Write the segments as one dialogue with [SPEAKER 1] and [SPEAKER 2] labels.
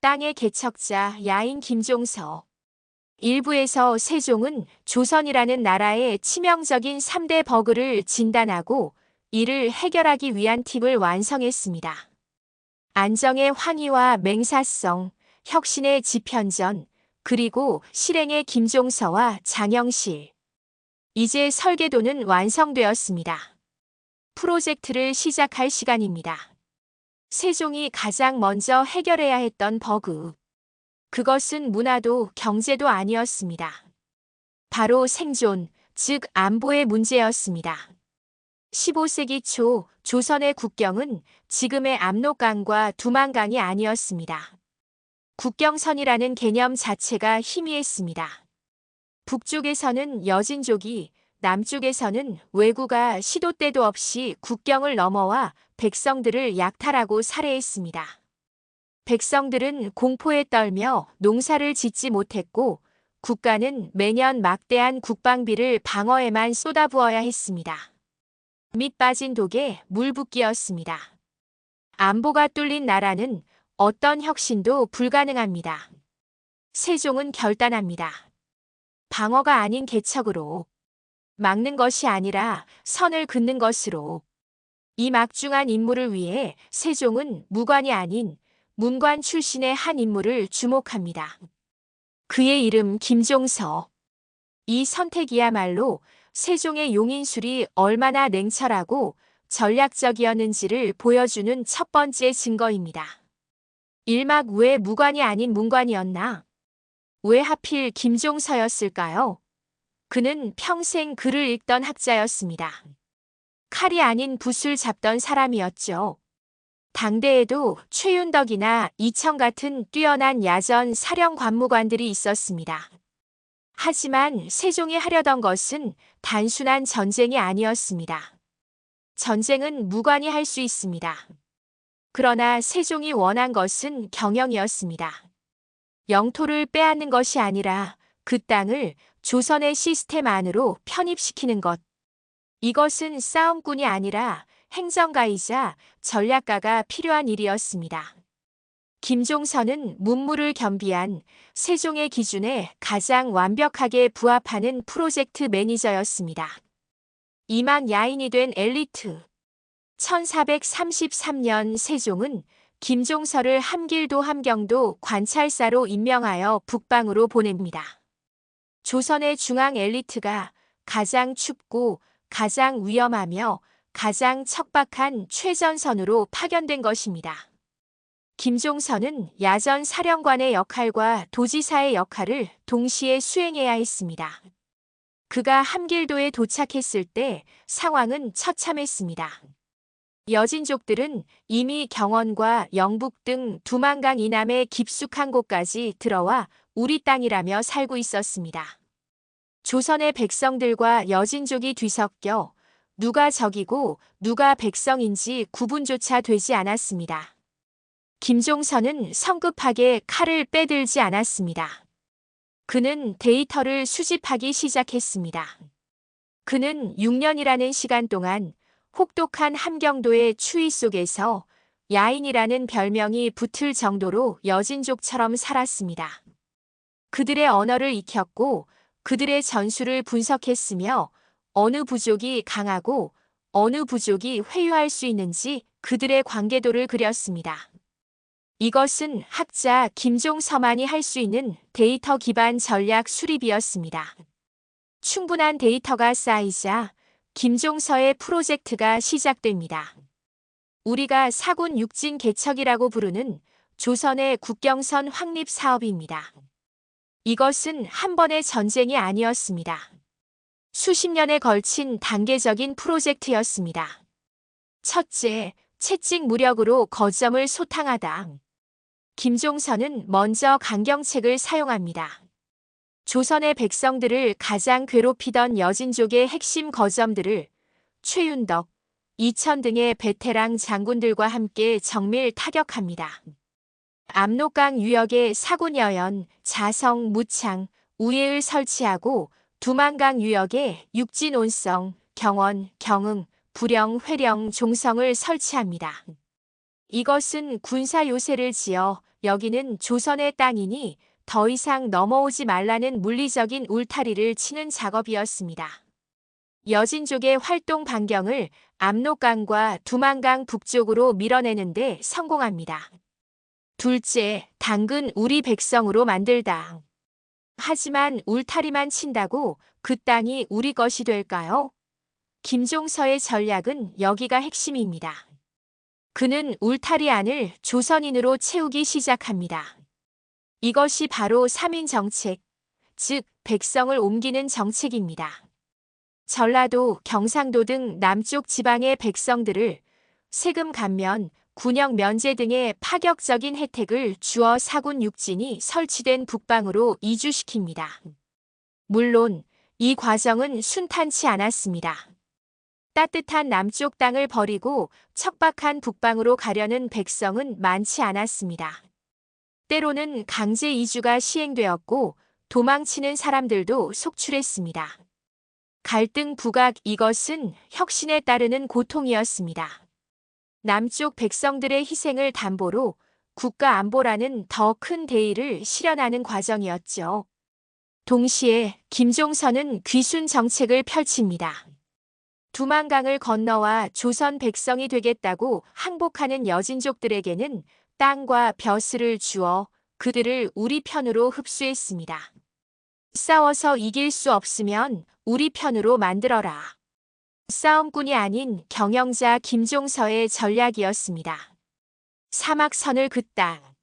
[SPEAKER 1] 땅의 개척자 야인 김종서. 일부에서 세종은 조선이라는 나라의 치명적인 3대 버그를 진단하고 이를 해결하기 위한 팁을 완성했습니다. 안정의 황의와 맹사성, 혁신의 지편전, 그리고 실행의 김종서와 장영실. 이제 설계도는 완성되었습니다. 프로젝트를 시작할 시간입니다. 세종이 가장 먼저 해결해야 했던 버그. 그것은 문화도 경제도 아니었습니다. 바로 생존, 즉 안보의 문제였습니다. 15세기 초 조선의 국경은 지금의 압록강과 두만강이 아니었습니다. 국경선이라는 개념 자체가 희미했습니다. 북쪽에서는 여진족이, 남쪽에서는 왜구가 시도 때도 없이 국경을 넘어와 백성들을 약탈하고 살해했습니다. 백성들은 공포에 떨며 농사를 짓지 못했고 국가는 매년 막대한 국방비를 방어에만 쏟아부어야 했습니다. 밑 빠진 독에 물 붓기였습니다. 안보가 뚫린 나라는 어떤 혁신도 불가능합니다. 세종은 결단합니다. 방어가 아닌 개척으로, 막는 것이 아니라 선을 긋는 것으로. 이 막중한 임무를 위해 세종은 무관이 아닌 문관 출신의 한 인물을 주목합니다. 그의 이름 김종서. 이 선택이야말로 세종의 용인술이 얼마나 냉철하고 전략적이었는지를 보여주는 첫 번째 증거입니다. 일막 왜 무관이 아닌 문관이었나? 왜 하필 김종서였을까요? 그는 평생 글을 읽던 학자였습니다. 칼이 아닌 붓을 잡던 사람이었죠. 당대에도 최윤덕이나 이청 같은 뛰어난 야전 사령 관무관들이 있었습니다. 하지만 세종이 하려던 것은 단순한 전쟁이 아니었습니다. 전쟁은 무관이 할 수 있습니다. 그러나 세종이 원한 것은 경영이었습니다. 영토를 빼앗는 것이 아니라 그 땅을 조선의 시스템 안으로 편입시키는 것. 이것은 싸움꾼이 아니라 행정가이자 전략가가 필요한 일이었습니다. 김종서는 문무를 겸비한 세종의 기준에 가장 완벽하게 부합하는 프로젝트 매니저였습니다. 이만 야인이 된 엘리트. 1433년 세종은 김종서를 함길도 함경도 관찰사로 임명하여 북방으로 보냅니다. 조선의 중앙 엘리트가 가장 춥고 가장 위험하며 가장 척박한 최전선으로 파견된 것입니다. 김종서는 야전 사령관의 역할과 도지사의 역할을 동시에 수행해야 했습니다. 그가 함길도에 도착했을 때 상황은 처참했습니다. 여진족들은 이미 경원과 영북 등 두만강 이남의 깊숙한 곳까지 들어와 우리 땅이라며 살고 있었습니다. 조선의 백성들과 여진족이 뒤섞여 누가 적이고 누가 백성인지 구분조차 되지 않았습니다. 김종서는 성급하게 칼을 빼들지 않았습니다. 그는 데이터를 수집하기 시작했습니다. 그는 6년이라는 시간 동안 혹독한 함경도의 추위 속에서 야인이라는 별명이 붙을 정도로 여진족처럼 살았습니다. 그들의 언어를 익혔고 그들의 전술을 분석했으며 어느 부족이 강하고 어느 부족이 회유할 수 있는지 그들의 관계도를 그렸습니다. 이것은 학자 김종서만이 할 수 있는 데이터 기반 전략 수립이었습니다. 충분한 데이터가 쌓이자 김종서의 프로젝트가 시작됩니다. 우리가 사군 육진 개척이라고 부르는 조선의 국경선 확립 사업입니다. 이것은 한 번의 전쟁이 아니었습니다. 수십 년에 걸친 단계적인 프로젝트였습니다. 첫째, 채찍 무력으로 거점을 소탕하다. 김종서는 먼저 강경책을 사용합니다. 조선의 백성들을 가장 괴롭히던 여진족의 핵심 거점들을 최윤덕, 이천 등의 베테랑 장군들과 함께 정밀 타격합니다. 압록강 유역에 사군여연, 자성, 무창, 우예을 설치하고 두만강 유역에 육진 온성, 경원, 경흥, 부령, 회령, 종성을 설치합니다. 이것은 군사 요새를 지어 여기는 조선의 땅이니 더 이상 넘어오지 말라는 물리적인 울타리를 치는 작업이었습니다. 여진족의 활동 반경을 압록강과 두만강 북쪽으로 밀어내는데 성공합니다. 둘째, 당근 우리 백성으로 만들다. 하지만 울타리만 친다고 그 땅이 우리 것이 될까요? 김종서의 전략은 여기가 핵심입니다. 그는 울타리 안을 조선인으로 채우기 시작합니다. 이것이 바로 3인 정책, 즉 백성을 옮기는 정책입니다. 전라도, 경상도 등 남쪽 지방의 백성들을 세금 감면, 군역 면제 등의 파격적인 혜택을 주어 사군 육진이 설치된 북방으로 이주시킵니다. 물론 이 과정은 순탄치 않았습니다. 따뜻한 남쪽 땅을 버리고 척박한 북방으로 가려는 백성은 많지 않았습니다. 때로는 강제 이주가 시행되었고 도망치는 사람들도 속출했습니다. 갈등 부각, 이것은 혁신에 따르는 고통이었습니다. 남쪽 백성들의 희생을 담보로 국가 안보라는 더 큰 대의를 실현하는 과정이었죠. 동시에 김종서는 귀순 정책을 펼칩니다. 두만강을 건너와 조선 백성이 되겠다고 항복하는 여진족들에게는 땅과 벼슬을 주어 그들을 우리 편으로 흡수했습니다. 싸워서 이길 수 없으면 우리 편으로 만들어라. 싸움꾼이 아닌 경영자 김종서의 전략이었습니다. 사막선을 긋다.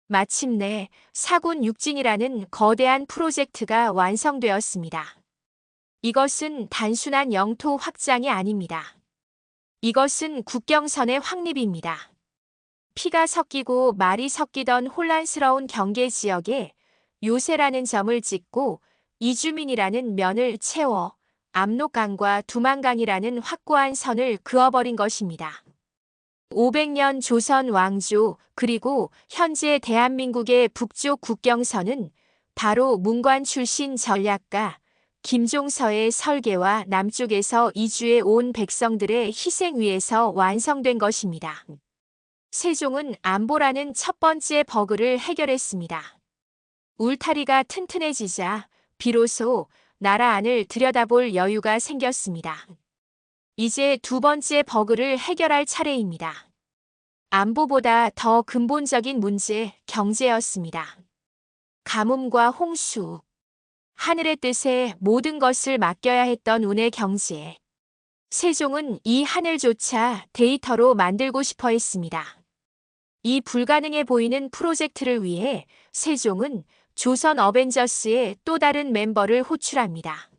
[SPEAKER 1] 마침내 사군 육진이라는 거대한 프로젝트가 완성되었습니다. 이것은 단순한 영토 확장이 아닙니다. 이것은 국경선의 확립입니다. 피가 섞이고 말이 섞이던 혼란스러운 경계 지역에 요새라는 점을 찍고 이주민이라는 면을 채워 압록강과 두만강이라는 확고한 선을 그어버린 것입니다. 500년 조선 왕조 그리고 현재 대한민국의 북쪽 국경선은 바로 문관 출신 전략가 김종서의 설계와 남쪽에서 이주해 온 백성들의 희생 위에서 완성된 것입니다. 세종은 안보라는 첫 번째 버그를 해결했습니다. 울타리가 튼튼해지자 비로소 나라 안을 들여다볼 여유가 생겼습니다. 이제 두 번째 버그를 해결할 차례입니다. 안보보다 더 근본적인 문제, 경제였습니다. 가뭄과 홍수, 하늘의 뜻에 모든 것을 맡겨야 했던 운의 경제. 세종은 이 하늘조차 데이터로 만들고 싶어 했습니다. 이 불가능해 보이는 프로젝트를 위해 세종은 조선 어벤져스의 또 다른 멤버를 호출합니다.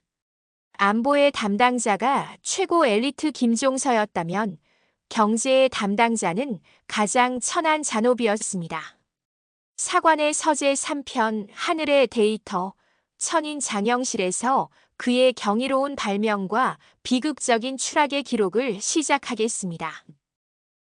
[SPEAKER 1] 안보의 담당자가 최고 엘리트 김종서였다면 경제의 담당자는 가장 천한 잔업이었습니다. 사관의 서재 3편, 하늘의 데이터, 천인 장영실에서 그의 경이로운 발명과 비극적인 추락의 기록을 시작하겠습니다.